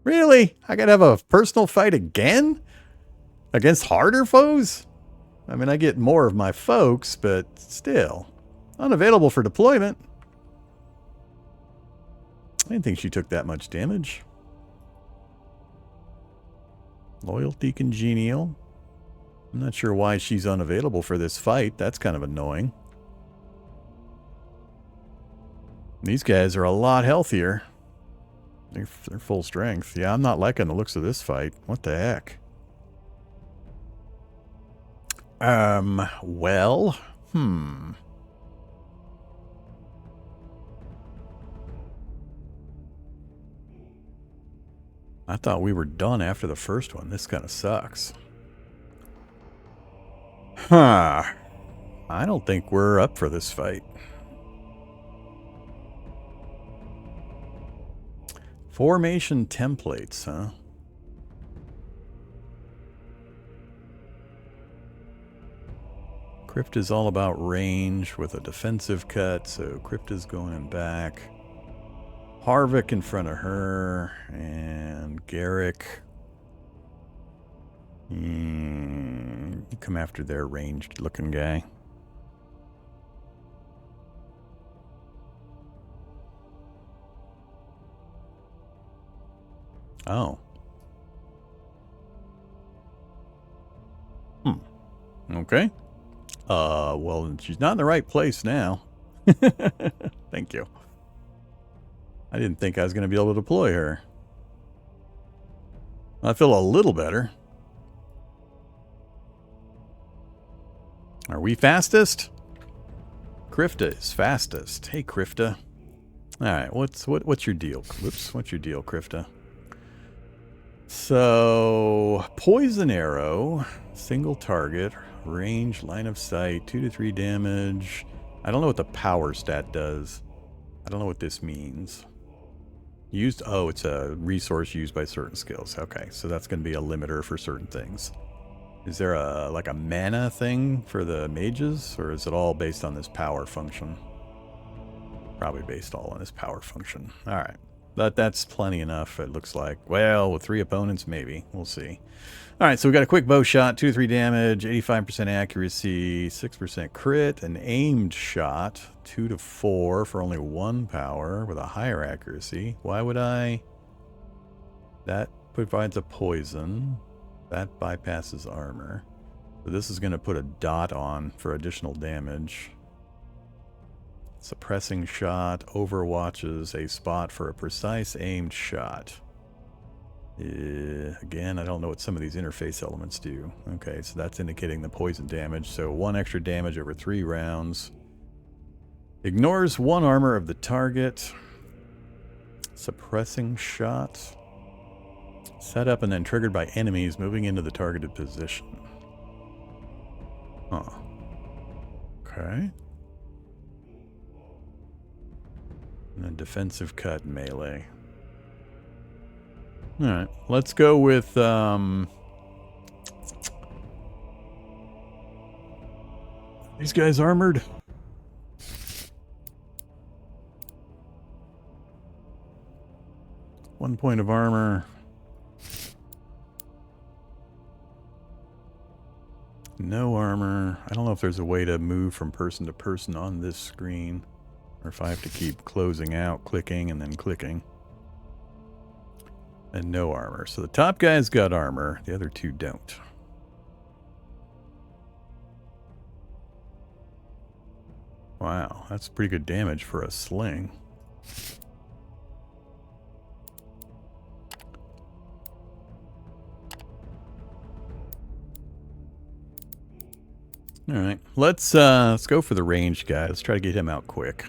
Really? I gotta have a personal fight again? Against harder foes? I mean, I get more of my folks, but still. Unavailable for deployment. I didn't think she took that much damage. Loyalty congenial. I'm not sure why she's unavailable for this fight. That's kind of annoying. These guys are a lot healthier. They're full strength. Yeah, I'm not liking the looks of this fight. What the heck? Well, I thought we were done after the first one. This kind of sucks. Huh. I don't think we're up for this fight. Formation templates, huh? Crypt is all about range with a defensive cut, so Crypt is going back. Harvick in front of her, and Garrick. Come after their ranged looking guy. Oh. Okay. Well, she's not in the right place now. Thank you. I didn't think I was going to be able to deploy her. I feel a little better. Are we fastest? Krifta is fastest. Hey, Krifta. All right, what's your deal? Whoops, what's your deal, Krifta? So, poison arrow, single target, range, line of sight, 2 to 3 damage. I don't know what the power stat does. I don't know what this means. Used, oh, it's a resource used by certain skills. Okay, so that's going to be a limiter for certain things. Is there like a mana thing for the mages, or is it all based on this power function? Probably based all on this power function. All right. But that's plenty enough, it looks like. Well, with 3 opponents, maybe. We'll see. All right, so we got a quick bow shot, 2 to 3 damage, 85% accuracy, 6% crit, an aimed shot, 2 to 4 for only 1 power with a higher accuracy. Why would I? That provides a poison. That bypasses armor. So this is going to put a dot on for additional damage. Suppressing shot overwatches a spot for a precise aimed shot. Again, I don't know what some of these interface elements do. Okay, so that's indicating the poison damage. So 1 extra damage over 3 rounds. Ignores 1 armor of the target. Suppressing shot. Set up and then triggered by enemies moving into the targeted position. Huh. Okay. And then defensive cut melee. Alright, let's go with, these guys armored? One point of armor. No armor. I don't know if there's a way to move from person to person on this screen, or if I have to keep closing out, clicking, and then clicking. And no armor. So the top guy's got armor. The other 2 don't. Wow, that's pretty good damage for a sling. Alright, let's go for the ranged guy. Let's try to get him out quick.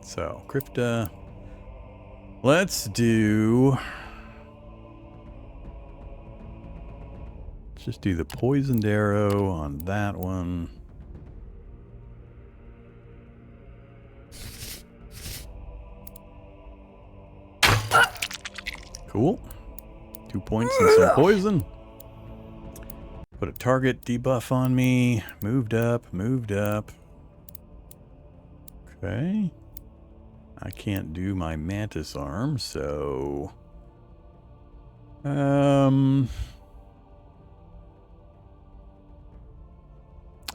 So, Krifta. Let's do... Let's just do the poisoned arrow on that one. Cool. 2 points and some poison. Put a target debuff on me. Moved up, moved up. Okay. I can't do my mantis arm, so...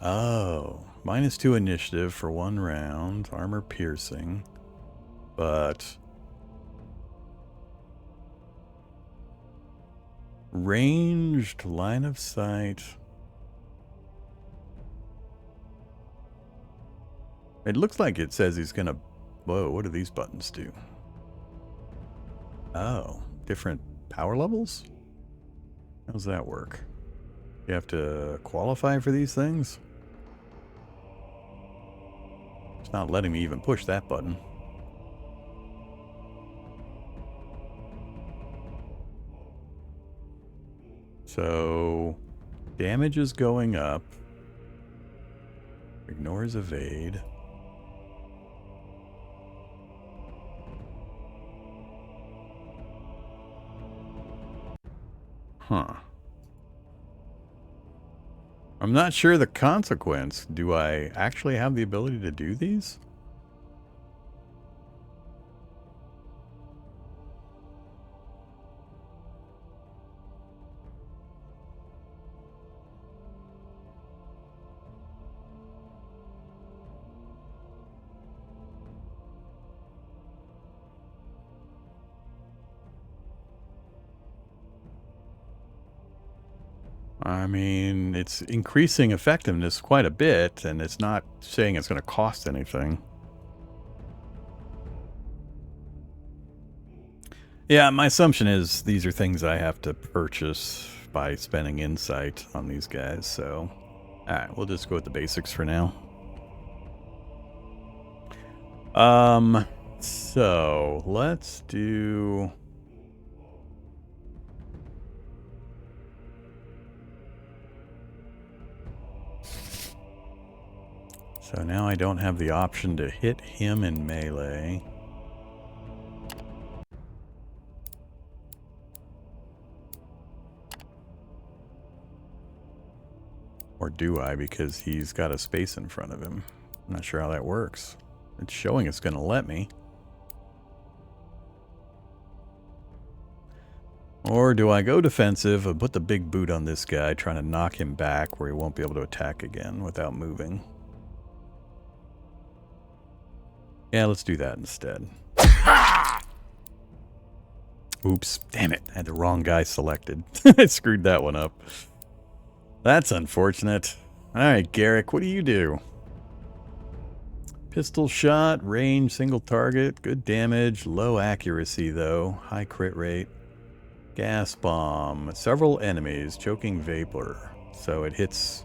Oh, -2 initiative for 1 round, armor piercing, but ranged line of sight. It looks like it says he's gonna... Whoa, what do these buttons do? Oh, different power levels? How does that work? You have to qualify for these things? It's not letting me even push that button. So, damage is going up. Ignores evade. Huh. I'm not sure the consequence. Do I actually have the ability to do these? I mean, it's increasing effectiveness quite a bit, and it's not saying it's going to cost anything. Yeah, my assumption is these are things I have to purchase by spending insight on these guys, so... Alright, we'll just go with the basics for now. So, let's do... So now I don't have the option to hit him in melee. Or do I, because he's got a space in front of him? I'm not sure how that works. It's showing it's going to let me. Or do I go defensive and put the big boot on this guy, trying to knock him back where he won't be able to attack again without moving? Yeah, let's do that instead. Oops, damn it. I had the wrong guy selected. I screwed that one up. That's unfortunate. Alright, Garrick, what do you do? Pistol shot, range, single target, good damage, low accuracy though, high crit rate. Gas bomb, several enemies, choking vapor. So it hits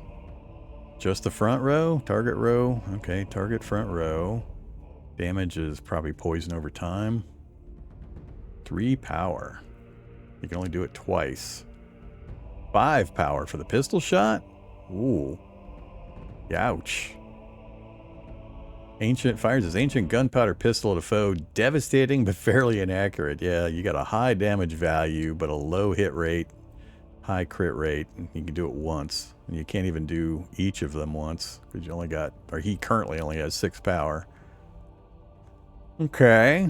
just the front row, target row. Okay, target front row. Damage is probably poison over time. 3 power. You can only do it twice. 5 power for the pistol shot? Ooh. Ouch. Ancient fires his ancient gunpowder pistol at a foe. Devastating but fairly inaccurate. Yeah, you got a high damage value, but a low hit rate. High crit rate. You can do it once. And you can't even do each of them once. Because you only got, or he currently only has 6 power. Okay.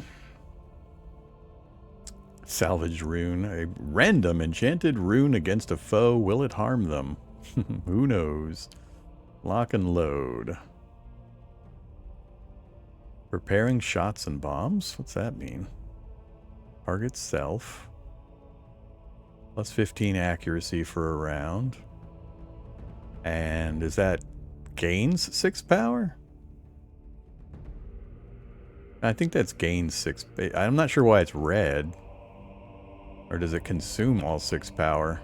Salvage rune. A random enchanted rune against a foe. Will it harm them? Who knows? Lock and load. Preparing shots and bombs? What's that mean? Target self. Plus 15 accuracy for a round. And is that gains 6 power? I think that's gains 6. I'm not sure why it's red. Or does it consume all 6 power?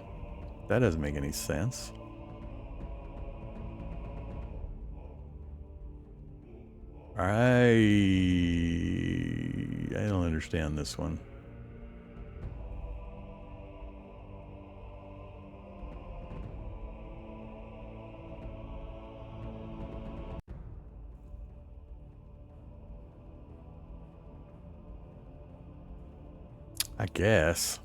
That doesn't make any sense. I don't understand this one. I guess.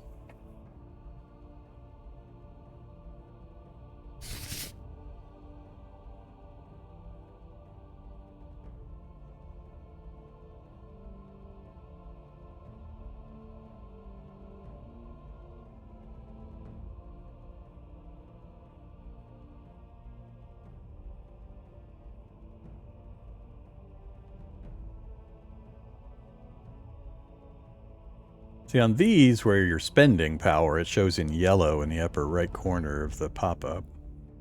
See, on these, where you're spending power, it shows in yellow in the upper right corner of the pop-up,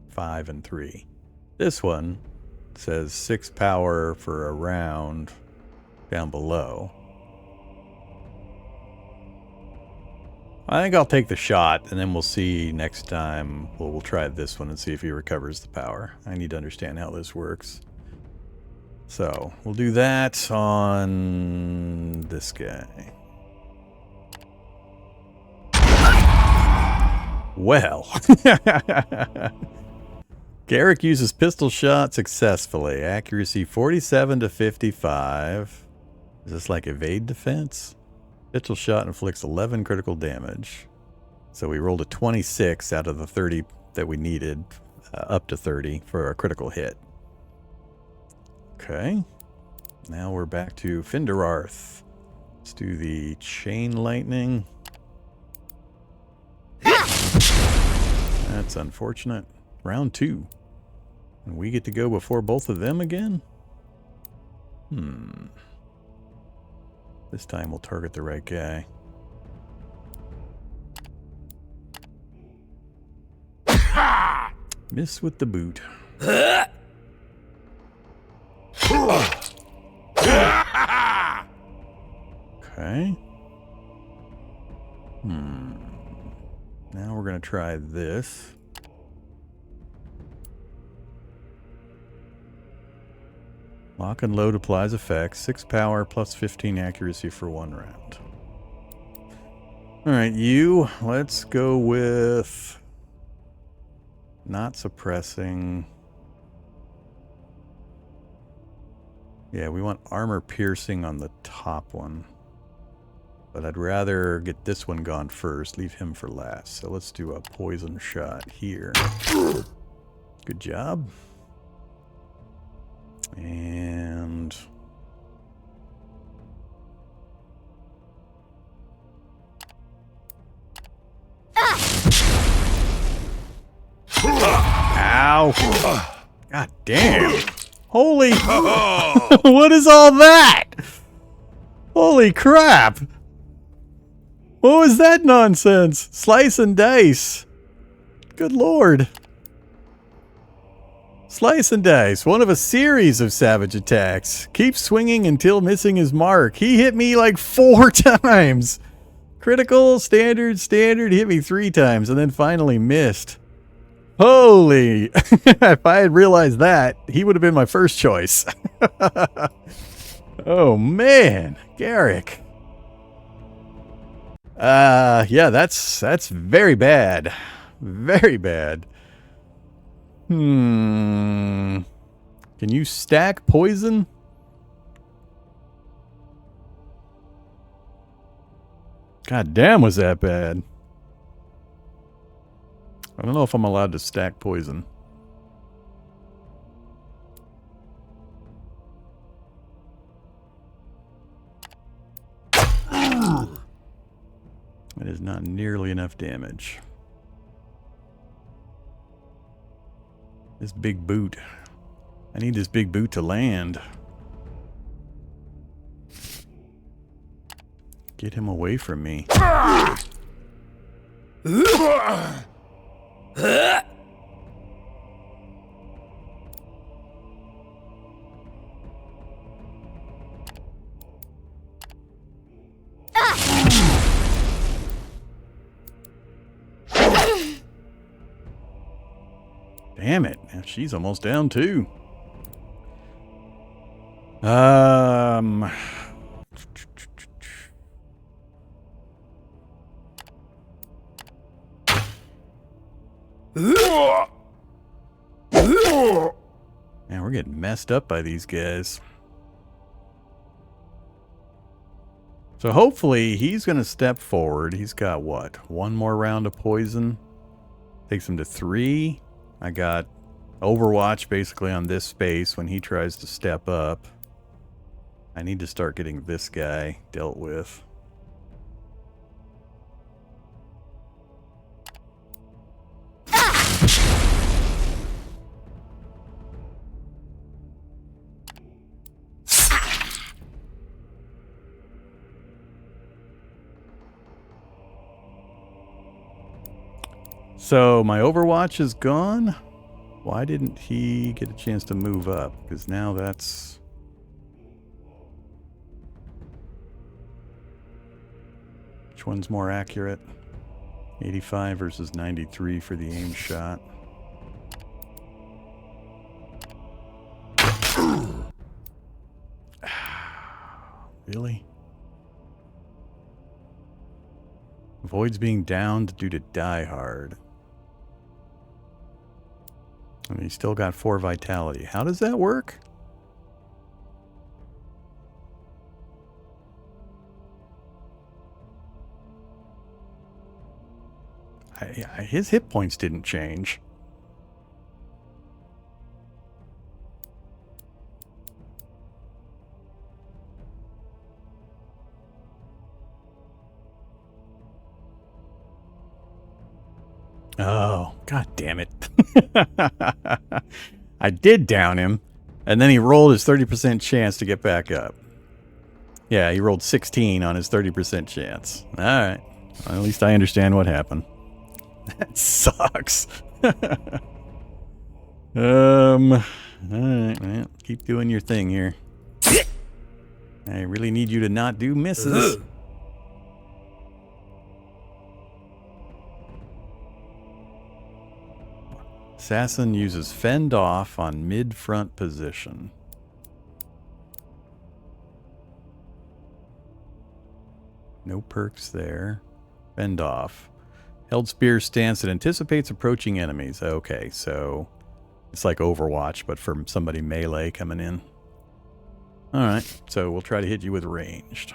5 and 3. This one says 6 power for a round down below. I think I'll take the shot, and then we'll see next time. We'll try this one and see if he recovers the power. I need to understand how this works. So, we'll do that on this guy. Well. Garrick uses pistol shot successfully. Accuracy 47 to 55. Is this like evade defense? Pistol shot inflicts 11 critical damage. So we rolled a 26 out of the 30 that we needed, up to 30 for a critical hit. Okay. Now we're back to Finderarth. Let's do the chain lightning. That's unfortunate. Round 2. And we get to go before both of them again? This time we'll target the right guy. Miss with the boot. Okay. Now we're going to try this. Lock and load applies effects. 6 power plus 15 accuracy for 1 round. Alright, let's go with not suppressing. Yeah, we want armor piercing on the top one. But I'd rather get this one gone first, leave him for last. So let's do a poison shot here. Good job. And ow. God damn. Holy what is all that? Holy crap. What was that nonsense? Slice and dice. Good lord. Slice and dice, one of a series of savage attacks. Keep swinging until missing his mark. He hit me like 4 times. Critical, standard, hit me 3 times and then finally missed. Holy. If I had realized that, he would have been my first choice. Oh man, Garrick. Yeah, that's very bad. Very bad. Can you stack poison? God damn, was that bad. I don't know if I'm allowed to stack poison. That is not nearly enough damage. This big boot. I need this big boot to land. Get him away from me. Damn it. Now she's almost down too. Man, we're getting messed up by these guys. So hopefully he's going to step forward. He's got what? 1 more round of poison. Takes him to 3. I got Overwatch basically on this space when he tries to step up. I need to start getting this guy dealt with. So my Overwatch is gone. Why didn't he get a chance to move up? Because now that's... Which one's more accurate? 85 versus 93 for the aim shot. Really? Avoids being downed due to die hard. And he's still got 4 vitality. How does that work? His hit points didn't change. Oh, god damn it. I did down him, and then he rolled his 30% chance to get back up. Yeah, he rolled 16 on his 30% chance. Alright. Well, at least I understand what happened. That sucks. Alright, well, keep doing your thing here. I really need you to not do misses. Assassin uses fend off on mid-front position. No perks there. Fend off. Held spear stance that anticipates approaching enemies. Okay, so it's like Overwatch, but for somebody melee coming in. Alright, so we'll try to hit you with ranged.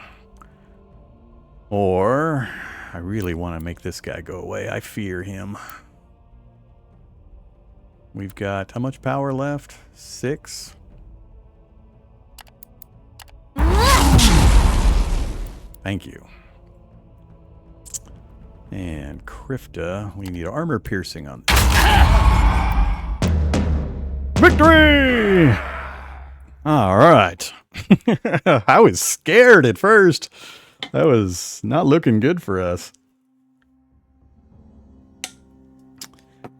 Or, I really want to make this guy go away. I fear him. We've got how much power left? 6. Thank you. And Krifta, we need armor piercing on this. Victory! All right. I was scared at first. That was not looking good for us.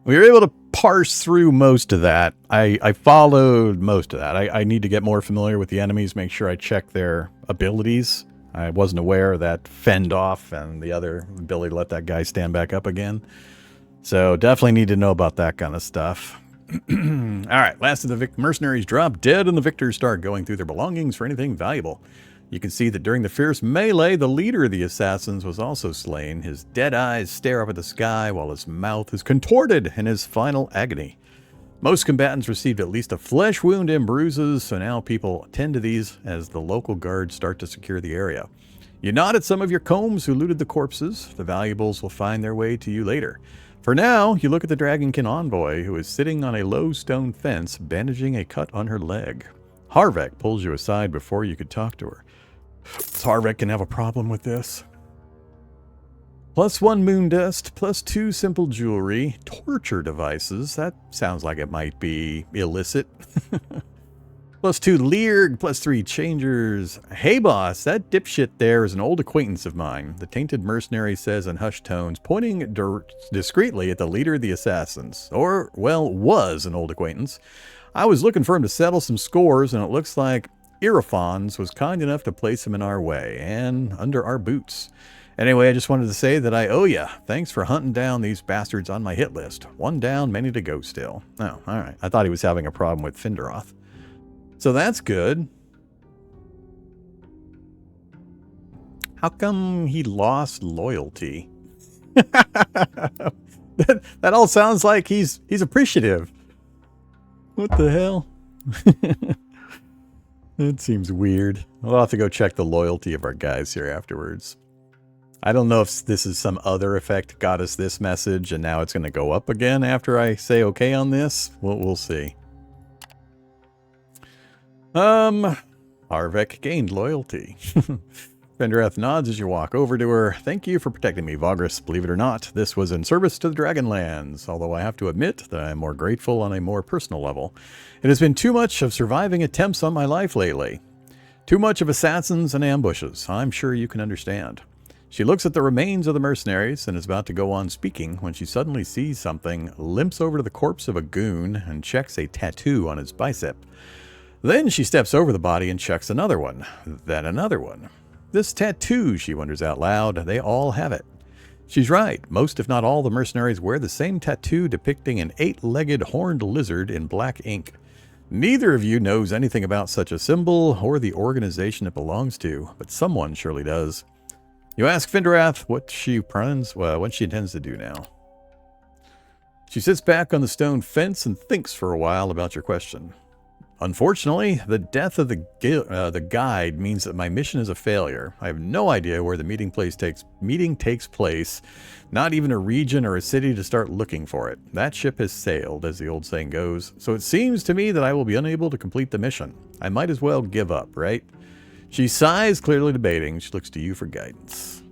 We were able to parse through most of that. I followed most of that. I need to get more familiar with the enemies, make sure I check their abilities. I wasn't aware of that fend off and the other ability to let that guy stand back up again. So definitely need to know about that kind of stuff. Alright, last of the mercenaries drop dead and the victors start going through their belongings for anything valuable. You can see that during the fierce melee, the leader of the assassins was also slain. His dead eyes stare up at the sky while his mouth is contorted in his final agony. Most combatants received at least a flesh wound and bruises, so now people tend to these as the local guards start to secure the area. You nod at some of your combs who looted the corpses. The valuables will find their way to you later. For now, you look at the Dragonkin envoy, who is sitting on a low stone fence, bandaging a cut on her leg. Harvek pulls you aside before you could talk to her. Harvek can have a problem with this. +1 moon dust, +2 simple jewelry, torture devices. That sounds like it might be illicit. +2 Leerg, +3 changers. Hey boss, that dipshit there is an old acquaintance of mine. The tainted mercenary says in hushed tones, pointing discreetly at the leader of the assassins. Or, well, was an old acquaintance. I was looking for him to settle some scores, and it looks like Irafons was kind enough to place him in our way, and under our boots. Anyway, I just wanted to say that I owe ya. Thanks for hunting down these bastards on my hit list. 1 down, many to go still. Oh, alright. I thought he was having a problem with Finderoth. So that's good. How come he lost loyalty? that all sounds like he's appreciative. What the hell? It seems weird. We'll have to go check the loyalty of our guys here afterwards. I don't know if this is some other effect got us this message and now it's going to go up again after I say okay on this. We'll see. Harvek gained loyalty. Fendereth nods as you walk over to her. Thank you for protecting me, Vagrus. Believe it or not, this was in service to the Dragonlands, although I have to admit that I am more grateful on a more personal level. It has been too much of surviving attempts on my life lately. Too much of assassins and ambushes. I'm sure you can understand. She looks at the remains of the mercenaries and is about to go on speaking when she suddenly sees something, limps over to the corpse of a goon, and checks a tattoo on his bicep. Then she steps over the body and checks another one, then another one. This tattoo, she wonders out loud, they all have it. She's right. Most, if not all, the mercenaries wear the same tattoo depicting an 8-legged horned lizard in black ink. Neither of you knows anything about such a symbol or the organization it belongs to, but someone surely does. You ask Findrath what she intends to do now. She sits back on the stone fence and thinks for a while about your question. Unfortunately, the death of the guide means that my mission is a failure. I have no idea where the meeting takes place, not even a region or a city to start looking for it. That ship has sailed, as the old saying goes, so it seems to me that I will be unable to complete the mission. I might as well give up, right? She sighs, clearly debating. She looks to you for guidance.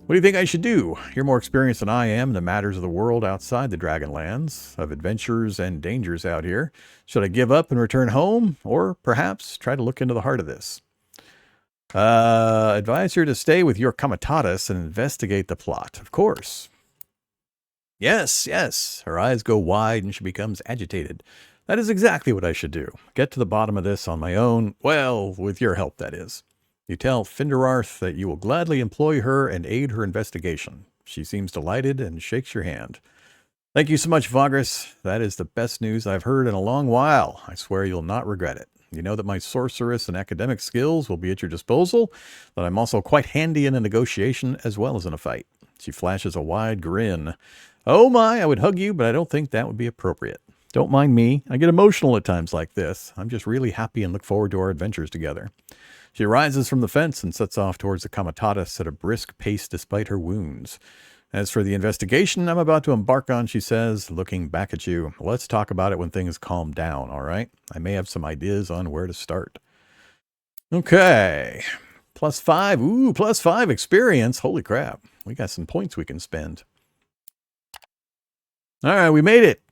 What do you think I should do? You're more experienced than I am in the matters of the world outside the Dragonlands, of adventures and dangers out here. Should I give up and return home? Or perhaps try to look into the heart of this? Advise her to stay with your comitatus and investigate the plot, of course. Yes, yes. Her eyes go wide and she becomes agitated. That is exactly what I should do. Get to the bottom of this on my own. Well, with your help, that is. You tell Findararth that you will gladly employ her and aid her investigation. She seems delighted and shakes your hand. Thank you so much, Vagrus. That is the best news I've heard in a long while. I swear you'll not regret it. You know that my sorceress and academic skills will be at your disposal, but I'm also quite handy in a negotiation as well as in a fight. She flashes a wide grin. Oh my, I would hug you, but I don't think that would be appropriate. Don't mind me. I get emotional at times like this. I'm just really happy and look forward to our adventures together. She rises from the fence and sets off towards the comitatus at a brisk pace despite her wounds. As for the investigation I'm about to embark on, she says, looking back at you, let's talk about it when things calm down, all right? I may have some ideas on where to start. Okay. +5. Ooh, +5 experience. Holy crap. We got some points we can spend. All right, we made it.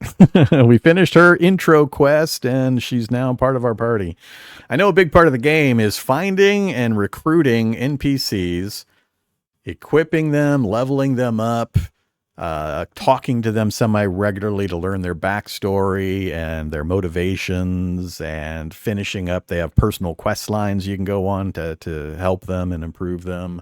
We finished her intro quest, and she's now part of our party. I know a big part of the game is finding and recruiting NPCs, equipping them, leveling them up, talking to them semi-regularly to learn their backstory and their motivations, and finishing up. They have personal quest lines you can go on to help them and improve them.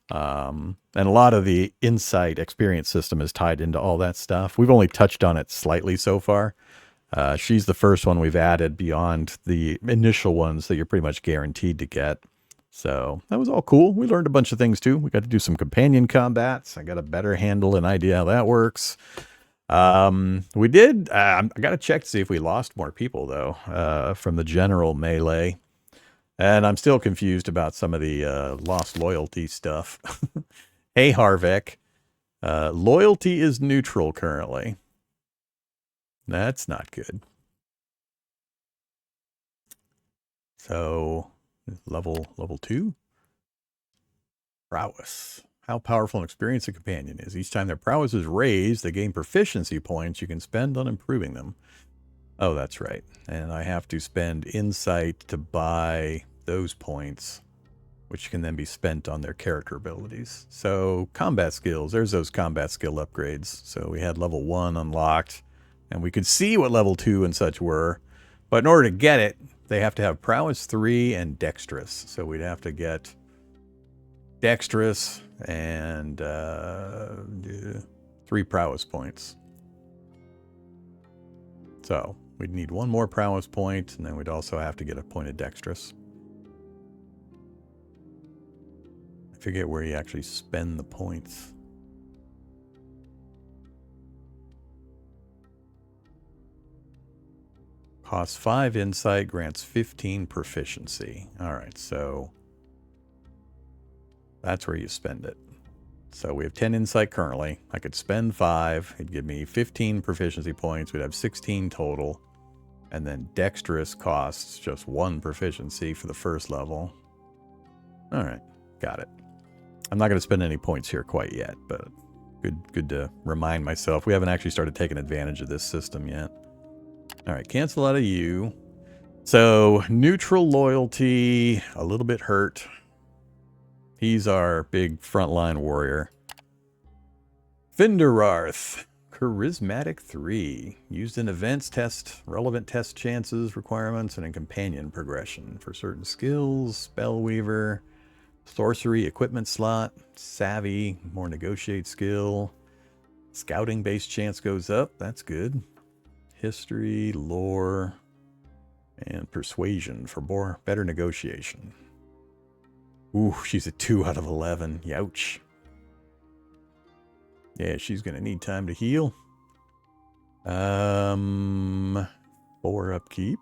And a lot of the insight experience system is tied into all that stuff. We've only touched on it slightly so far. She's the first one we've added beyond the initial ones that you're pretty much guaranteed to get. So that was all cool. We learned a bunch of things too. We got to do some companion combats. I got a better handle and idea how that works. We did, I got to check to see if we lost more people though, from the general melee. And I'm still confused about some of the lost loyalty stuff. Hey, Harvek. Loyalty is neutral currently. That's not good. So, level 2? Prowess. How powerful and experienced a companion is. Each time their prowess is raised, they gain proficiency points you can spend on improving them. Oh, that's right. And I have to spend insight to buy those points, which can then be spent on their character abilities. So combat skills, there's those combat skill upgrades. So we had level 1 unlocked, and we could see what level 2 and such were. But in order to get it, they have to have prowess 3 and dexterous. So we'd have to get dexterous and 3 prowess points. So we'd need 1 more prowess point, and then we'd also have to get a point of dexterous. I forget where you actually spend the points. Costs 5 insight, grants 15 proficiency. All right, so that's where you spend it. So we have 10 insight currently. I could spend 5. It'd give me 15 proficiency points. We'd have 16 total. And then dexterous costs just 1 proficiency for the first level. All right, got it. I'm not going to spend any points here quite yet, but good to remind myself. We haven't actually started taking advantage of this system yet. All right, cancel out of you. So neutral loyalty, a little bit hurt. He's our big frontline warrior. Finderarth. Charismatic 3. Used in events, test, relevant test chances, requirements, and in companion progression. For certain skills, Spellweaver, sorcery, equipment slot, savvy, more negotiate skill. Scouting base chance goes up. That's good. History, lore, and persuasion for better negotiation. Ooh, she's a 2 out of 11. Youch. Yeah, she's going to need time to heal. 4 upkeep.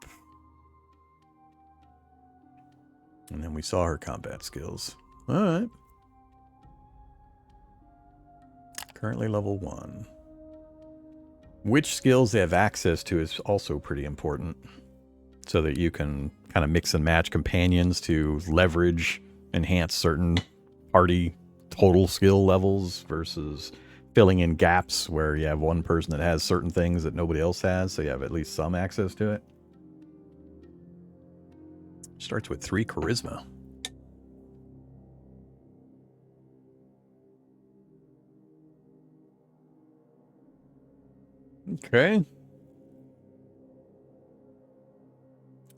And then we saw her combat skills. Alright. Currently level 1. Which skills they have access to is also pretty important. So that you can kind of mix and match companions to leverage, enhance certain party total skill levels versus filling in gaps where you have one person that has certain things that nobody else has, so you have at least some access to it. Starts with 3 charisma. Okay.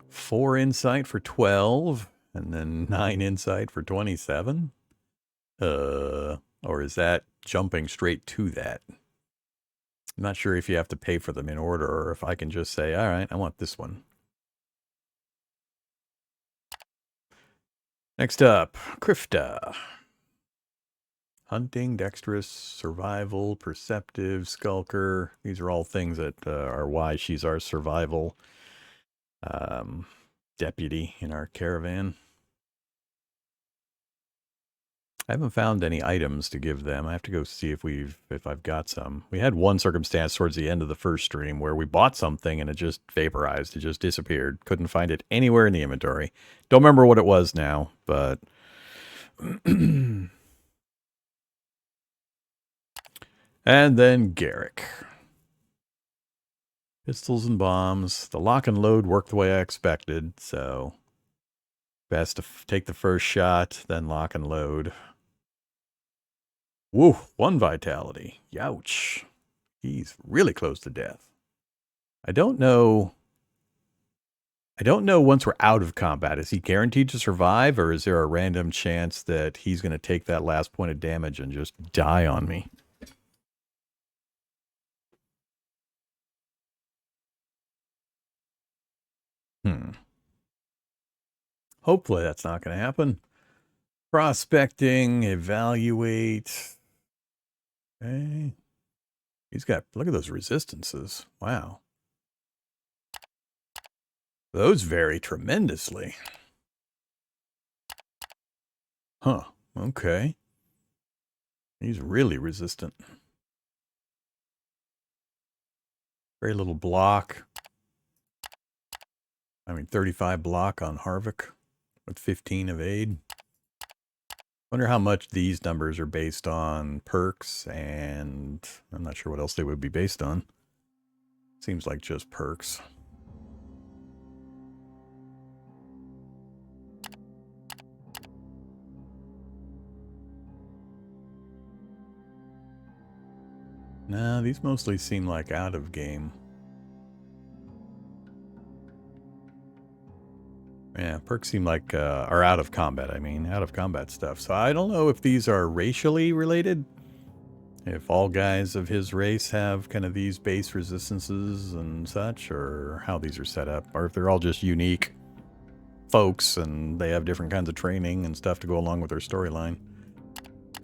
4 insight for 12, and then 9 insight for 27. Or is that jumping straight to that? I'm not sure if you have to pay for them in order, or if I can just say, all right, I want this one. Next up, Krifta. Hunting, dexterous, survival, perceptive, skulker. These are all things that are why she's our survival deputy in our caravan. I haven't found any items to give them. I have to go see if I've got some. We had one circumstance towards the end of the first stream where we bought something and it just vaporized. It just disappeared. Couldn't find it anywhere in the inventory. Don't remember what it was now, but and then Garrick. Pistols and bombs. The lock and load worked the way I expected, so best to take the first shot, then lock and load. Woo, 1 vitality. Youch. He's really close to death. I don't know once we're out of combat, is he guaranteed to survive, or is there a random chance that he's going to take that last point of damage and just die on me? Hopefully that's not going to happen. Prospecting, evaluate. Okay. He's got, look at those resistances. Wow. Those vary tremendously. Huh. Okay. He's really resistant. Very little block. 35 block on Harvick with 15 of aid. Wonder how much these numbers are based on perks, and I'm not sure what else they would be based on. Seems like just perks. Nah, these mostly seem like out of game. Yeah, perks seem like, are out of combat, out of combat stuff. So I don't know if these are racially related. If all guys of his race have kind of these base resistances and such, or how these are set up, or if they're all just unique folks and they have different kinds of training and stuff to go along with their storyline.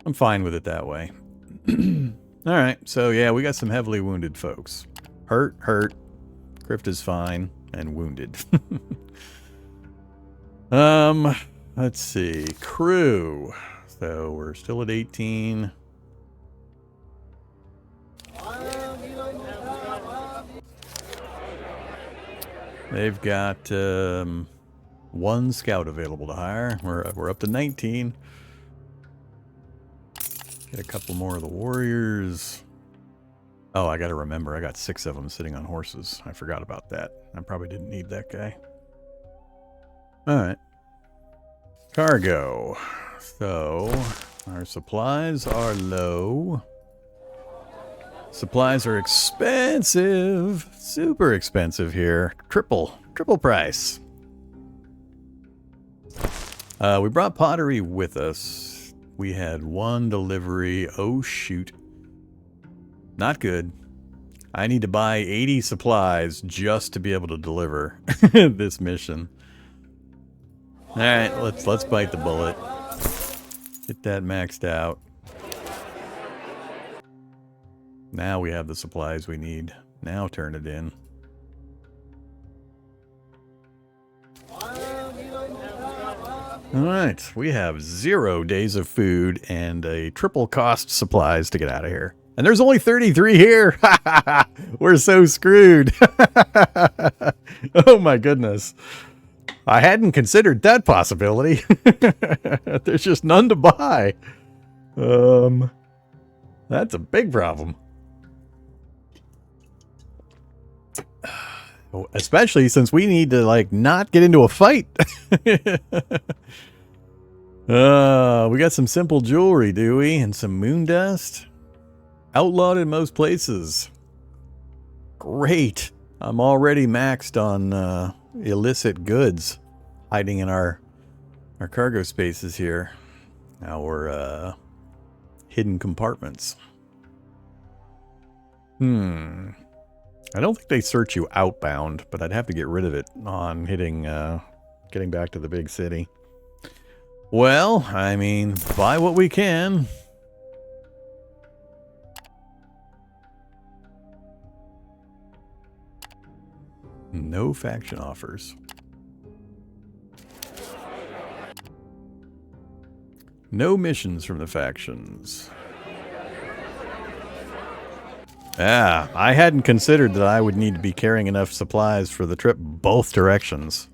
I'm fine with it that way. Alright, so yeah, we got some heavily wounded folks. Hurt. Krifta's fine, and wounded. Let's see. Crew. So we're still at 18. They've got 1 scout available to hire. We're up to 19. Get a couple more of the warriors. Oh, I gotta remember, I got 6 of them sitting on horses. I forgot about that. I probably didn't need that guy. Alright. Cargo. So, our supplies are low. Supplies are expensive. Super expensive here. Triple price. We brought pottery with us. We had one delivery. Oh, shoot. Not good. I need to buy 80 supplies just to be able to deliver this mission. Alright, let's bite the bullet. Get that maxed out. Now we have the supplies we need. Now turn it in. Alright, we have 0 days of food and a triple cost supplies to get out of here. And there's only 33 here! We're so screwed! Oh my goodness. I hadn't considered that possibility. There's just none to buy. That's a big problem. Especially since we need to, like, not get into a fight. We got some simple jewelry, do we? And some moon dust. Outlawed in most places. Great. I'm already maxed on illicit goods hiding in our cargo spaces here. Our hidden compartments. I don't think they search you outbound, but I'd have to get rid of it on hitting, getting back to the big city. Well, I mean, buy what we can. No faction offers. No missions from the factions. Ah, I hadn't considered that I would need to be carrying enough supplies for the trip both directions.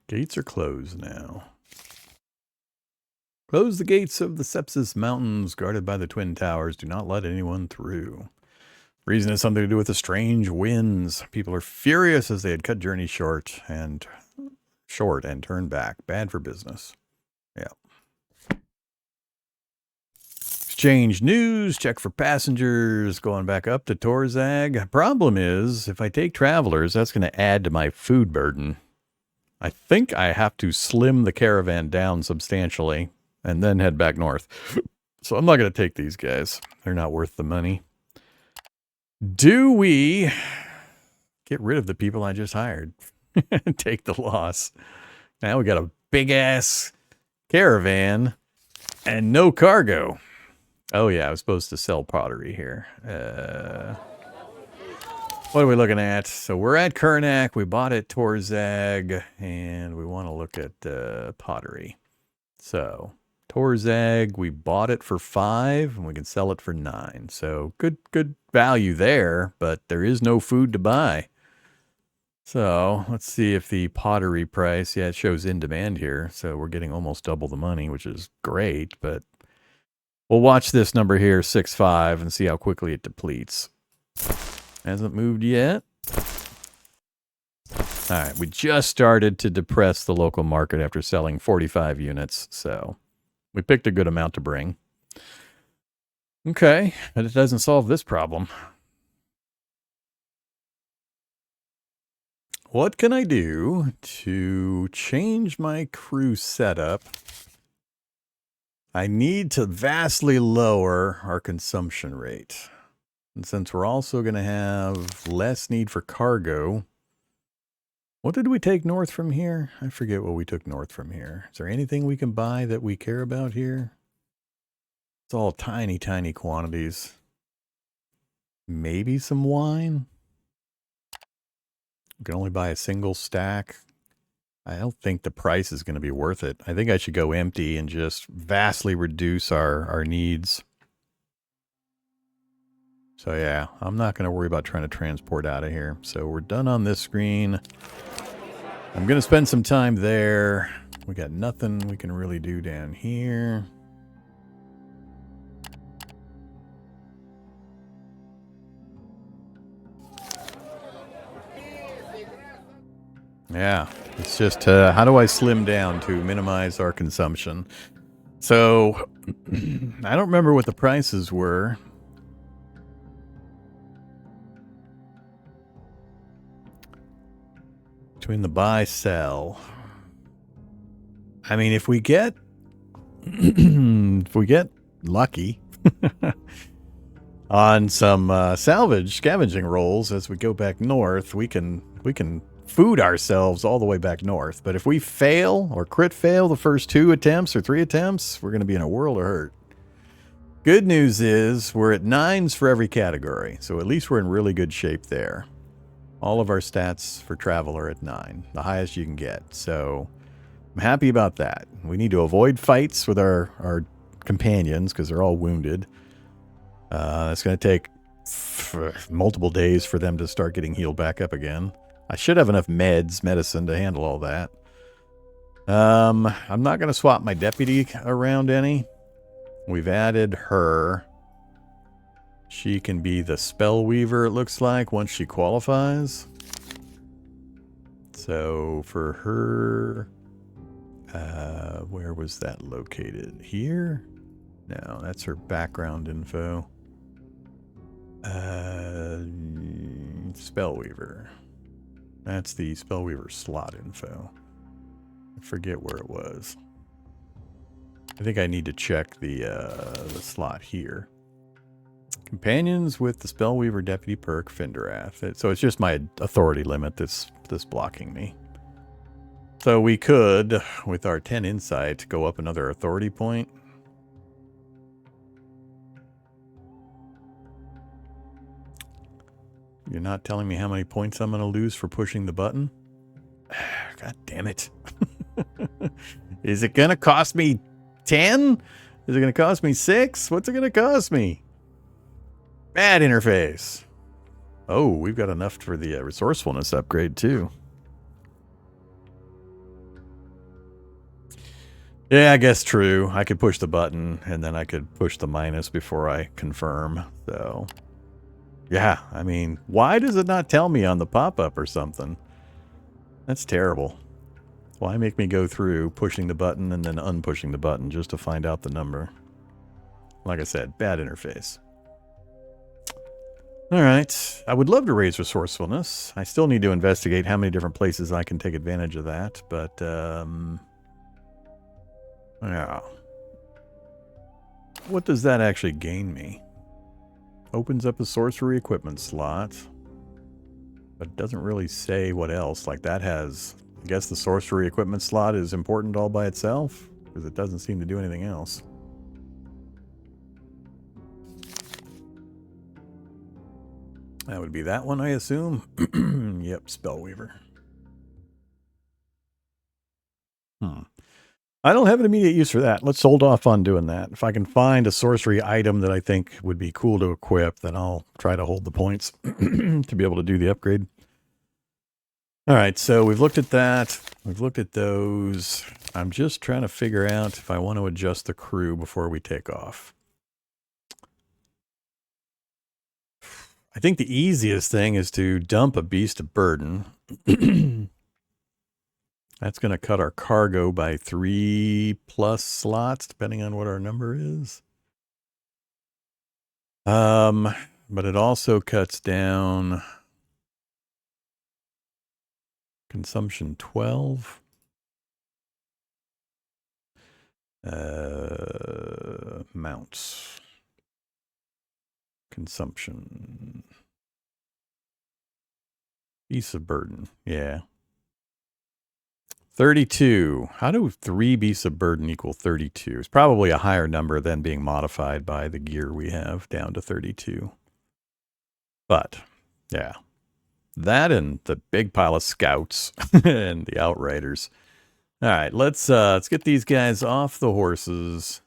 Gates are closed now. Close the gates of the Sepsis Mountains, guarded by the Twin Towers. Do not let anyone through. Reason has something to do with the strange winds. People are furious as they had cut journeys short and turned back. Bad for business. Yeah. Exchange news. Check for passengers. Going back up to Torzag. Problem is, if I take travelers, that's going to add to my food burden. I think I have to slim the caravan down substantially and then head back north. So I'm not going to take these guys. They're not worth the money. Do we get rid of the people I just hired? Take the loss. Now we got a big-ass caravan and no cargo. Oh, yeah, I was supposed to sell pottery here. What are we looking at? So we're at Kurnak. We bought at Torzag, and we want to look at pottery. So Torzag, we bought it for 5, and we can sell it for 9. So good value there, but there is no food to buy. So let's see if the pottery price, yeah, it shows in demand here. So we're getting almost double the money, which is great, but we'll watch this number here, 6.5, and see how quickly it depletes. Hasn't moved yet. All right, we just started to depress the local market after selling 45 units, so we picked a good amount to bring. Okay, but it doesn't solve this problem. What can I do to change my crew setup? I need to vastly lower our consumption rate. And since we're also going to have less need for cargo, what did we take north from here? I forget what we took north from here. Is there anything we can buy that we care about here? It's all tiny, tiny quantities. Maybe some wine? We can only buy a single stack. I don't think the price is going to be worth it. I think I should go empty and just vastly reduce our needs. So yeah, I'm not going to worry about trying to transport out of here. So we're done on this screen. I'm going to spend some time there. We got nothing we can really do down here. Yeah, it's just how do I slim down to minimize our consumption? So, I don't remember what the prices were. Between the buy, sell. I mean, if we get if we get lucky on some salvage scavenging rolls as we go back north, we can food ourselves all the way back north. But if we fail or crit fail the first 2 attempts or 3 attempts, we're going to be in a world of hurt. Good news is we're at 9s for every category, so at least we're in really good shape there. All of our stats for travel are at 9, the highest you can get. So I'm happy about that. We need to avoid fights with our companions because they're all wounded. It's going to take multiple days for them to start getting healed back up again. I should have enough medicine to handle all that. I'm not going to swap my deputy around any. We've added her. She can be the spell weaver, it looks like, once she qualifies. So for her, where was that located? Here? No, that's her background info. Spellweaver. That's the Spellweaver slot info. I forget where it was. I think I need to check the slot here. Companions with the Spellweaver Deputy perk, Finderath. So it's just my authority limit that's blocking me. So we could, with our 10 insight, go up another authority point. You're not telling me how many points I'm going to lose for pushing the button? God damn it. Is it going to cost me 10? Is it going to cost me 6? What's it going to cost me? Bad interface. Oh, we've got enough for the resourcefulness upgrade too. Yeah, I guess true. I could push the button and then I could push the minus before I confirm. So, yeah, I mean, why does it not tell me on the pop-up or something? That's terrible. Why make me go through pushing the button and then unpushing the button just to find out the number? Like I said, bad interface. All right. I would love to raise resourcefulness. I still need to investigate how many different places I can take advantage of that, but, yeah. What does that actually gain me? Opens up a sorcery equipment slot, but it doesn't really say what else. Like that has, I guess the sorcery equipment slot is important all by itself, because it doesn't seem to do anything else. That would be that one, I assume. Yep, Spellweaver. I don't have an immediate use for that. Let's hold off on doing that. If I can find a sorcery item that I think would be cool to equip, then I'll try to hold the points to be able to do the upgrade. All right, so we've looked at that. We've looked at those. I'm just trying to figure out if I want to adjust the crew before we take off. I think the easiest thing is to dump a beast of burden. That's going to cut our cargo by 3+ slots, depending on what our number is. But it also cuts down consumption 12. Mounts. Consumption. Beasts of burden. Yeah. 32. How do 3 beasts of burden equal 32? It's probably a higher number than being modified by the gear we have down to 32. But, yeah. That and the big pile of scouts and the outriders. All right, let's get these guys off the horses.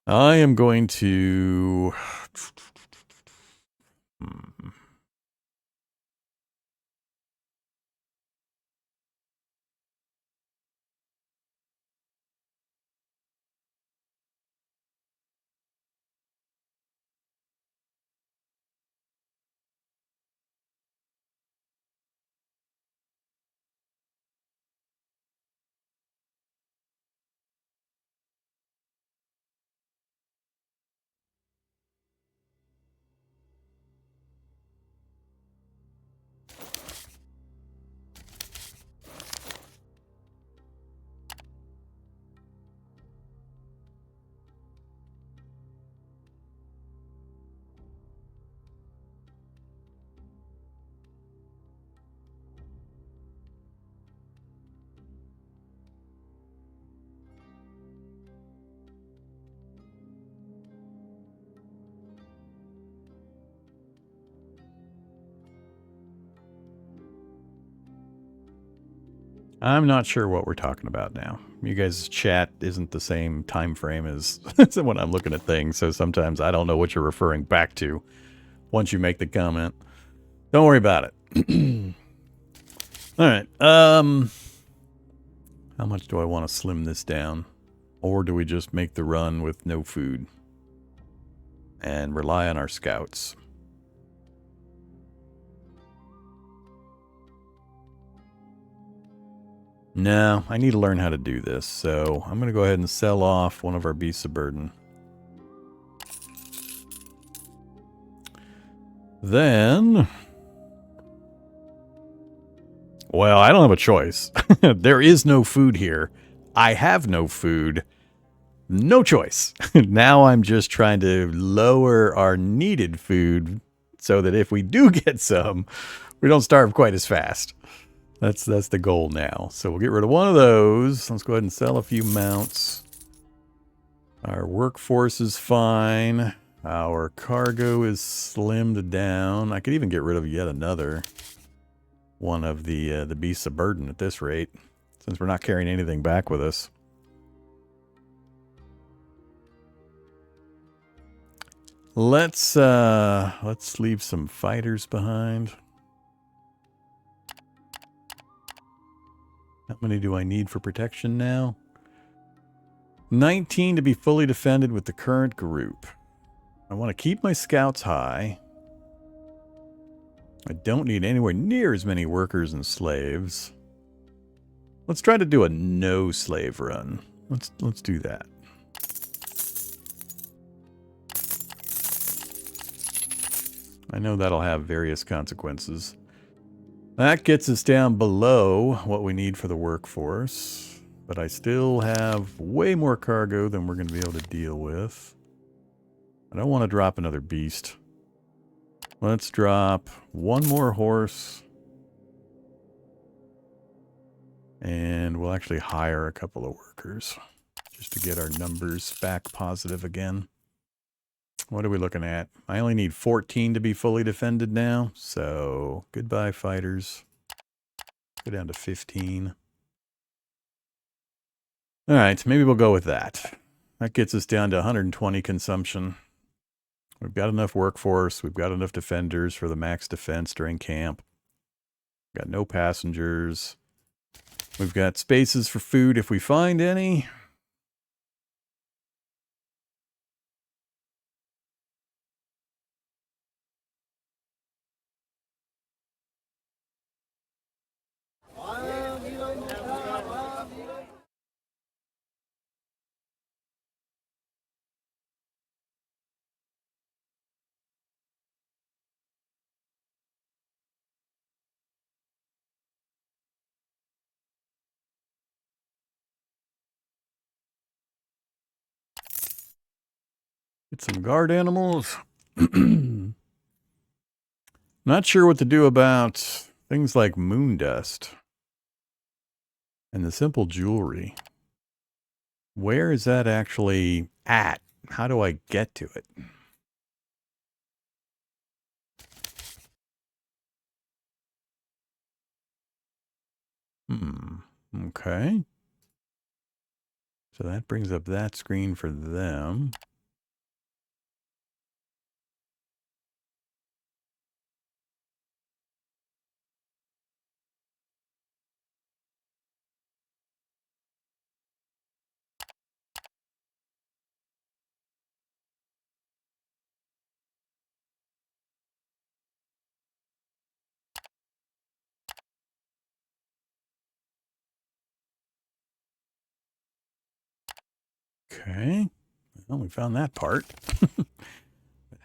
I am going to... I'm not sure what we're talking about now. You guys' chat isn't the same time frame as when I'm looking at things, so sometimes I don't know what you're referring back to once you make the comment. Don't worry about it. All right. How much do I want to slim this down? Or do we just make the run with no food and rely on our scouts? No, I need to learn how to do this, so I'm going to go ahead and sell off one of our beasts of burden. Then... well, I don't have a choice. There is no food here. I have no food. No choice. Now I'm just trying to lower our needed food so that if we do get some, we don't starve quite as fast. That's the goal now. So we'll get rid of one of those. Let's go ahead and sell a few mounts. Our workforce is fine. Our cargo is slimmed down. I could even get rid of yet another one of the beasts of burden at this rate, since we're not carrying anything back with us. Let's leave some fighters behind. How many do I need for protection now? 19 to be fully defended with the current group. I want to keep my scouts high. I don't need anywhere near as many workers and slaves. Let's try to do a no slave run. Let's do that. I know that'll have various consequences. That gets us down below what we need for the workforce, but I still have way more cargo than we're going to be able to deal with. I don't want to drop another beast. Let's drop one more horse. And we'll actually hire a couple of workers just to get our numbers back positive again. What are we looking at? I only need 14 to be fully defended now. So goodbye, fighters. Go down to 15. All right, maybe we'll go with that. That gets us down to 120 consumption. We've got enough workforce. We've got enough defenders for the max defense during camp. We've got no passengers. We've got spaces for food if we find any. Get some guard animals. Not sure what to do about things like moon dust and the simple jewelry. Where is that actually at? How do I get to it? Okay. So that brings up that screen for them. Okay. Well, we found that part.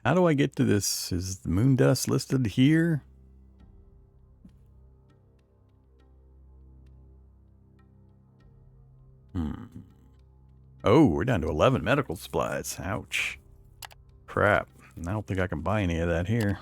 How do I get to this? Is the moon dust listed here? Oh, we're down to 11 medical supplies. Ouch. Crap. I don't think I can buy any of that here.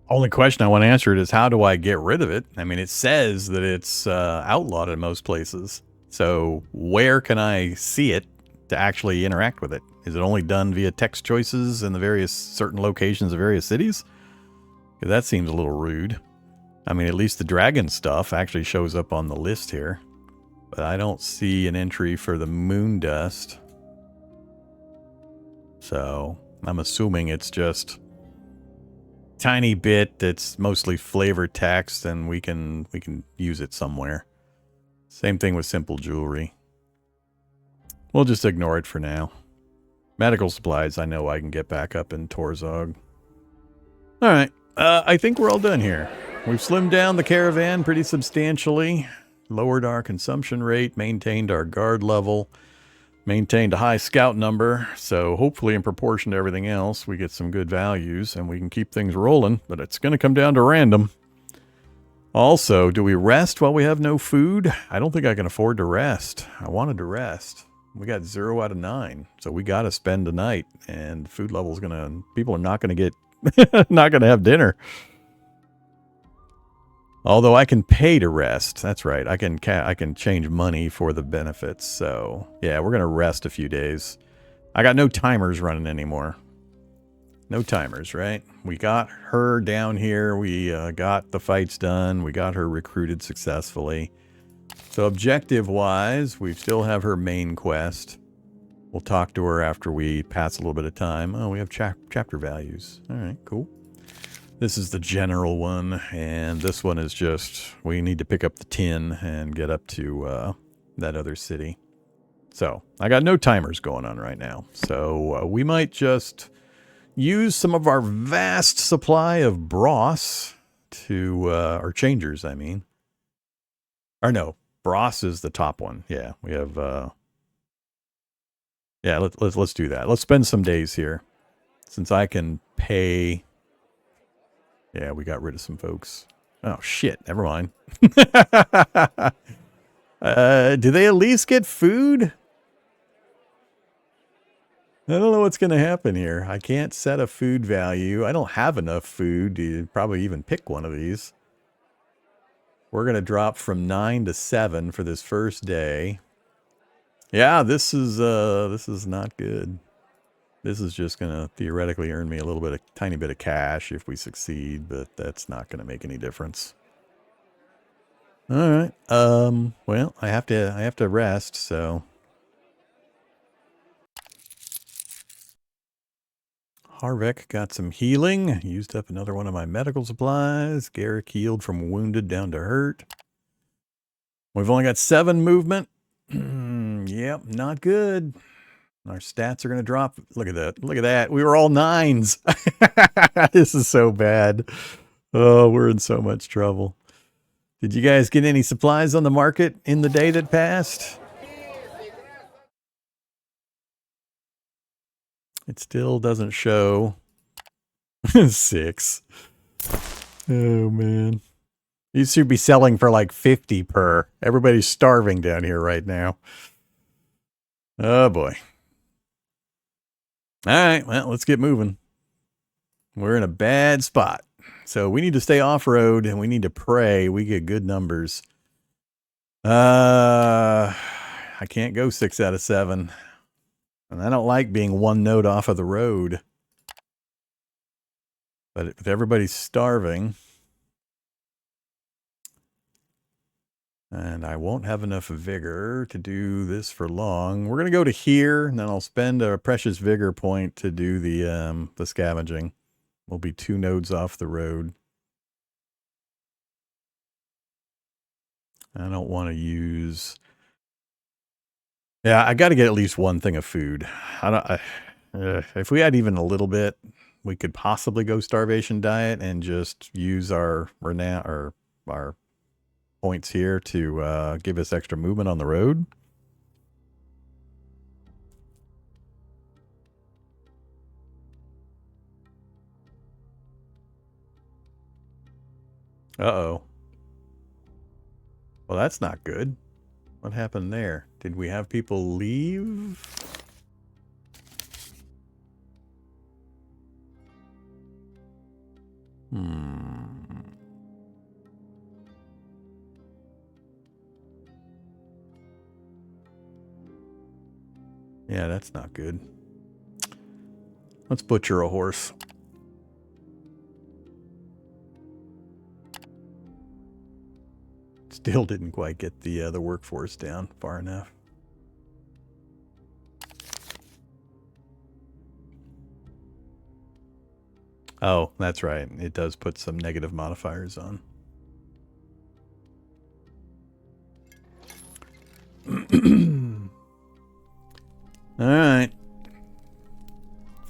Only question I want to answer it is how do I get rid of it? I mean, it says that it's outlawed in most places. So where can I see it to actually interact with it? Is it only done via text choices in the various certain locations of various cities? 'Cause that seems a little rude. I mean, at least the dragon stuff actually shows up on the list here. But I don't see an entry for the moon dust. So I'm assuming it's just tiny bit that's mostly flavor text, and we can use it somewhere. Same thing with simple jewelry. We'll just ignore it for now. Medical supplies, I know I can get back up in Torzog. Alright, I think we're all done here. We've slimmed down the caravan pretty substantially, lowered our consumption rate, maintained our guard level, maintained a high scout number, so hopefully in proportion to everything else, we get some good values and we can keep things rolling, but it's going to come down to random. Also, do we rest while we have no food? I don't think I can afford to rest. I wanted to rest. We got 0 out of 9, so we got to spend the night, and food level's going to... People are not going to get... not going to have dinner. Although I can pay to rest. That's right. I can change money for the benefits. So, yeah, we're going to rest a few days. I got no timers running anymore. No timers, right? We got her down here. We got the fights done. We got her recruited successfully. So objective-wise, we still have her main quest. We'll talk to her after we pass a little bit of time. Oh, we have chapter values. All right, cool. This is the general one, and this one is just, we need to pick up the tin and get up to that other city. So, I got no timers going on right now. So, we might just use some of our vast supply of Bros to, or changers, I mean. Or no, Bros is the top one. Yeah, we have, yeah, let's do that. Let's spend some days here. Since I can pay... Yeah, we got rid of some folks. Oh, shit. Never mind. Do they at least get food? I don't know what's going to happen here. I can't set a food value. I don't have enough food to probably even pick one of these. We're going to drop from 9 to 7 for this first day. Yeah, this is not good. This is just going to theoretically earn me a little bit, a tiny bit of cash if we succeed, but that's not going to make any difference. All right. Well, I have to rest, so. Harvek got some healing. Used up another one of my medical supplies. Garrick healed from wounded down to hurt. We've only got 7 movement. Yep, not good. Our stats are going to drop. Look at that. Look at that. We were all 9s. This is so bad. Oh, we're in so much trouble. Did you guys get any supplies on the market in the day that passed? It still doesn't show. 6. Oh, man. These should be selling for like 50 per. Everybody's starving down here right now. Oh, boy. All right, well, let's get moving. We're in a bad spot. So we need to stay off-road, and we need to pray we get good numbers. I can't go 6 out of 7. And I don't like being 1 node off of the road. But if everybody's starving... And I won't have enough vigor to do this for long. We're going to go to here, and then I'll spend a precious vigor point to do the scavenging. We'll be 2 nodes off the road. I don't want to use... Yeah, I got to get at least 1 thing of food. If we had even a little bit, we could possibly go starvation diet and just use our points here to give us extra movement on the road. Uh-oh. Well, that's not good. What happened there? Did we have people leave? Hmm. Yeah, that's not good. Let's butcher a horse. Still didn't quite get the workforce down far enough. Oh, that's right. It does put some negative modifiers on. All right.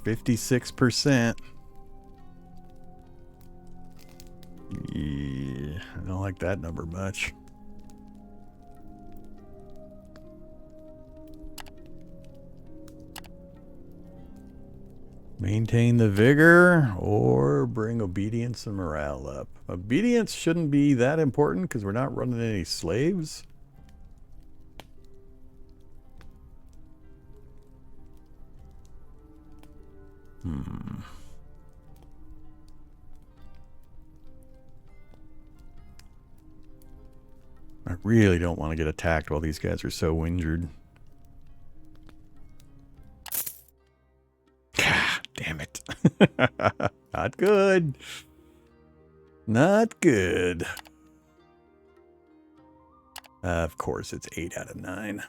56%. Yeah, I don't like that number much. Maintain the vigor or bring obedience and morale up. Obedience shouldn't be that important because we're not running any slaves. I really don't want to get attacked while these guys are so injured. Damn it. Not good. Not good. Of course, it's 8 out of 9.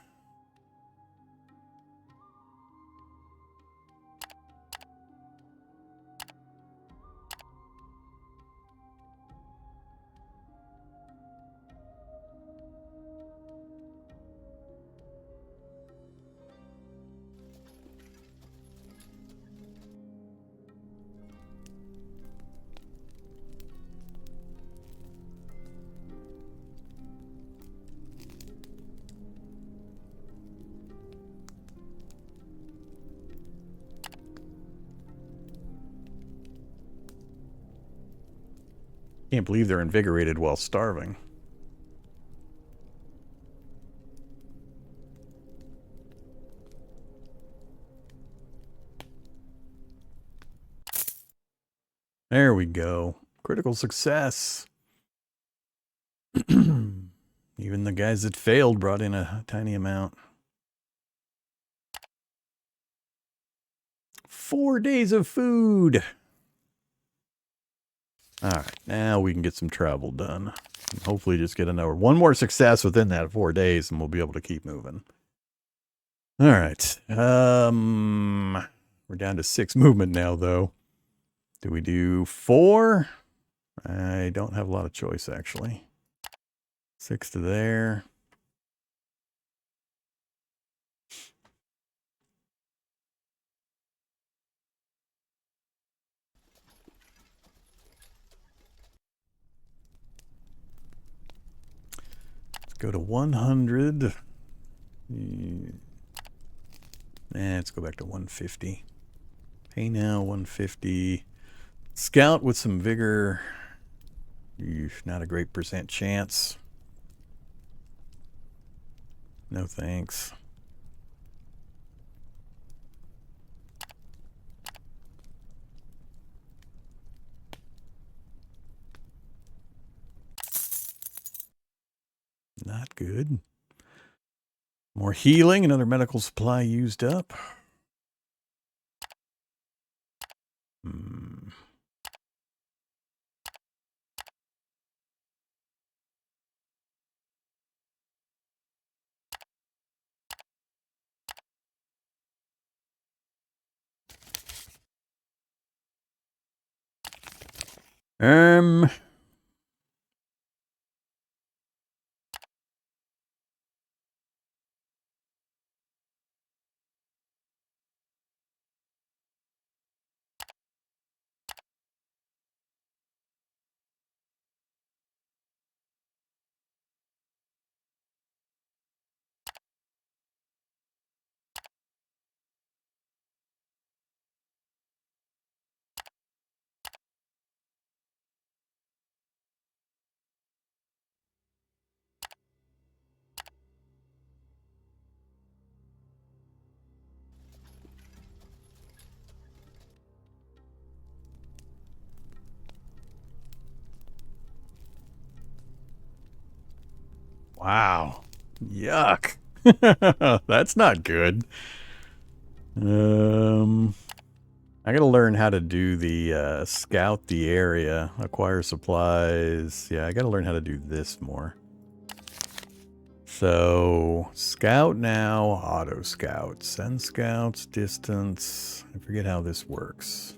Can't believe they're invigorated while starving. There we go. Critical success. Even the guys that failed brought in a tiny amount. 4 days of food. All right, now we can get some travel done. And hopefully just get another one more success within that 4 days and we'll be able to keep moving. All right. We're down to 6 movement now, though. Do we do 4? I don't have a lot of choice, actually. 6 to there. Let's go to 100. Let's go back to 150. Pay now, 150. Scout with some vigor. Not a great % chance. No thanks. Not good. More healing, another medical supply used up. Wow. Yuck. That's not good. I gotta learn how to do the scout the area, acquire supplies. Yeah, I gotta learn how to do this more. So, scout now, auto scout, send scouts, distance. I forget how this works.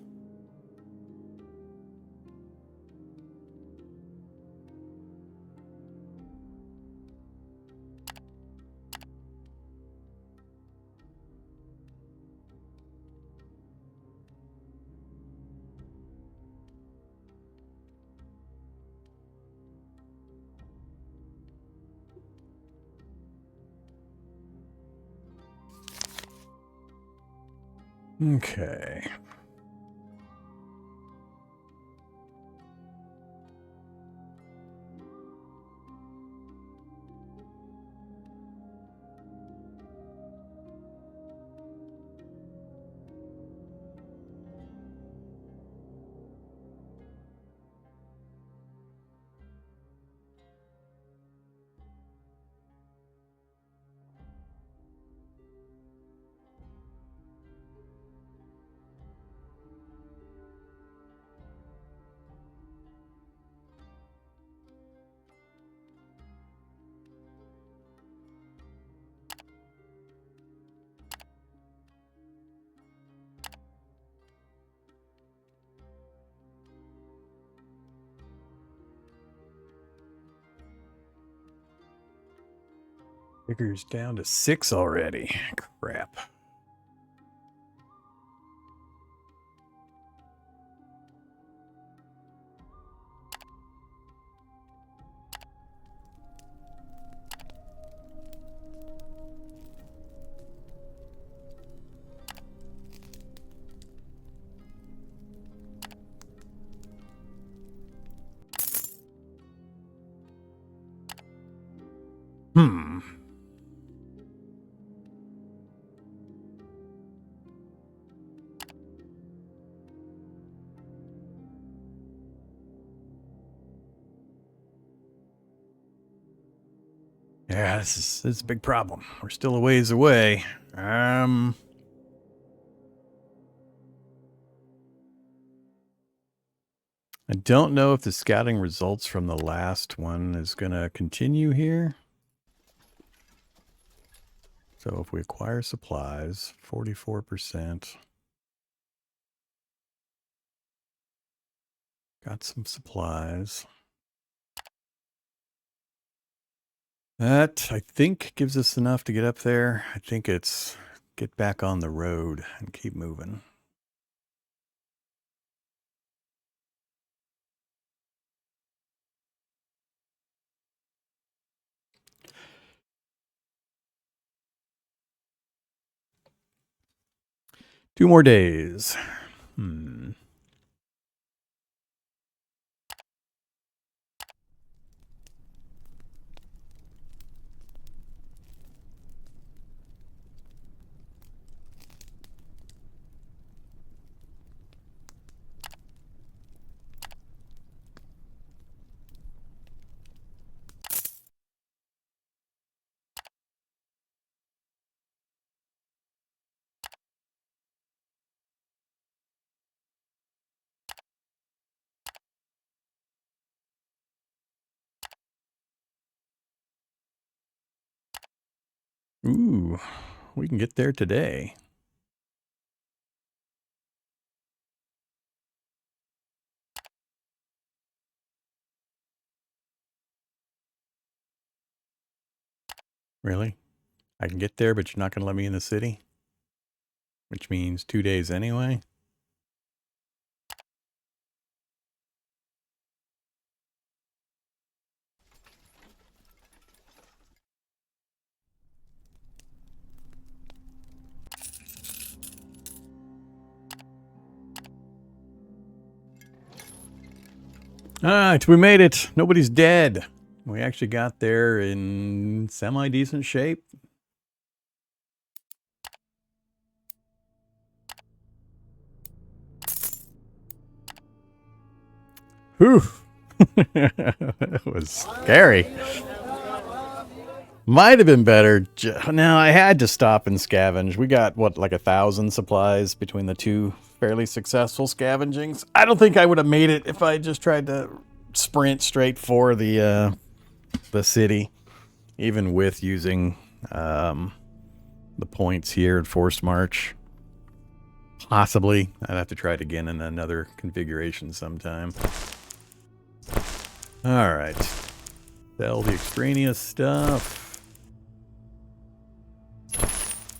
Okay. Figures down to 6 already. Crap. Hmm. Yeah, this is a big problem. We're still a ways away. I don't know if the scouting results from the last one is going to continue here. So if we acquire supplies, 44%. Got some supplies. That, I think, gives us enough to get up there. I think it's get back on the road and keep moving. Two more days. Ooh, we can get there today. Really? I can get there, but you're not going to let me in the city? Which means 2 days anyway? Alright, we made it. Nobody's dead. We actually got there in semi-decent shape. Whew. That was scary. Might have been better. No, I had to stop and scavenge. We got, what, like 1,000 supplies between the two fairly successful scavengings. I don't think I would have made it if I just tried to sprint straight for the city, even with using the points here at Forced March. Possibly. I'd have to try it again in another configuration sometime. Alright. Sell the extraneous stuff.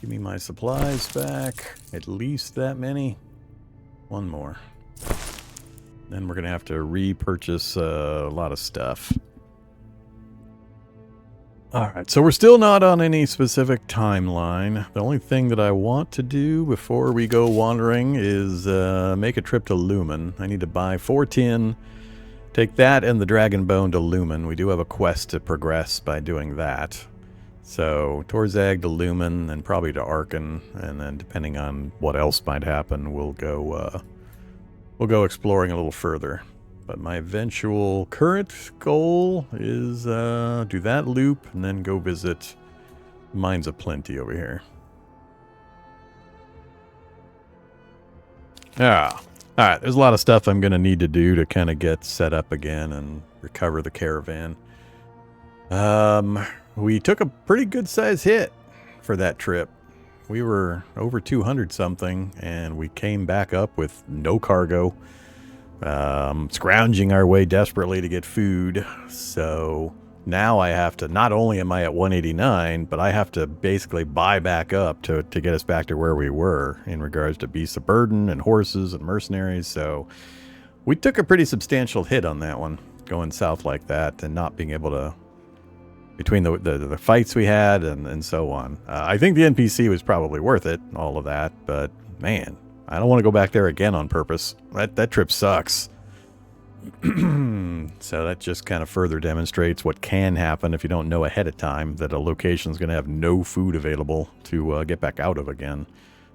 Give me my supplies back. At least that many. One more. Then we're going to have to repurchase a lot of stuff. Alright, so we're still not on any specific timeline. The only thing that I want to do before we go wandering is make a trip to Lumen. I need to buy 4 tin, take that and the Dragon Bone to Lumen. We do have a quest to progress by doing that. So, Torzag to Lumen, and probably to Arcane, and then depending on what else might happen, we'll go exploring a little further. But my eventual current goal is do that loop and then go visit Mines of Plenty over here. Ah, alright, there's a lot of stuff I'm going to need to do to kind of get set up again and recover the caravan. We took a pretty good size hit for that trip. We were over 200 something and we came back up with no cargo. Scrounging our way desperately to get food. So now I have to, not only am I at 189, but I have to basically buy back up to get us back to where we were in regards to beasts of burden and horses and mercenaries. So we took a pretty substantial hit on that one, going south like that and not being able to, between the fights we had and so on. I think the NPC was probably worth it, all of that, but man, I don't want to go back there again on purpose. That trip sucks. So that just kind of further demonstrates what can happen if you don't know ahead of time that a location is going to have no food available to get back out of again.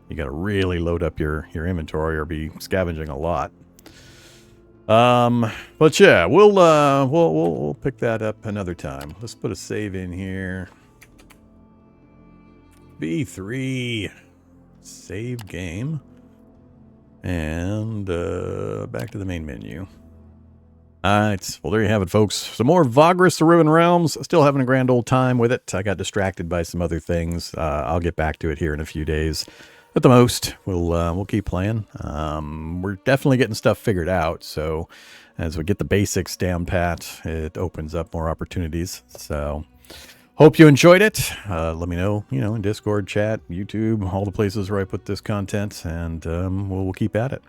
You got to really load up your inventory or be scavenging a lot. But yeah, we'll pick that up another time. Let's put a save in here. B3 save game. And back to the main menu. Alright, well there you have it, folks. Some more Vagrus, the Riven Realms. Still having a grand old time with it. I got distracted by some other things. I'll get back to it here in a few days. At the most, we'll keep playing. We're definitely getting stuff figured out, so as we get the basics down pat, it opens up more opportunities. So hope you enjoyed it. Let me know, in Discord, chat, YouTube, all the places where I put this content, and we'll keep at it.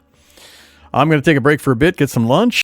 I'm going to take a break for a bit, get some lunch.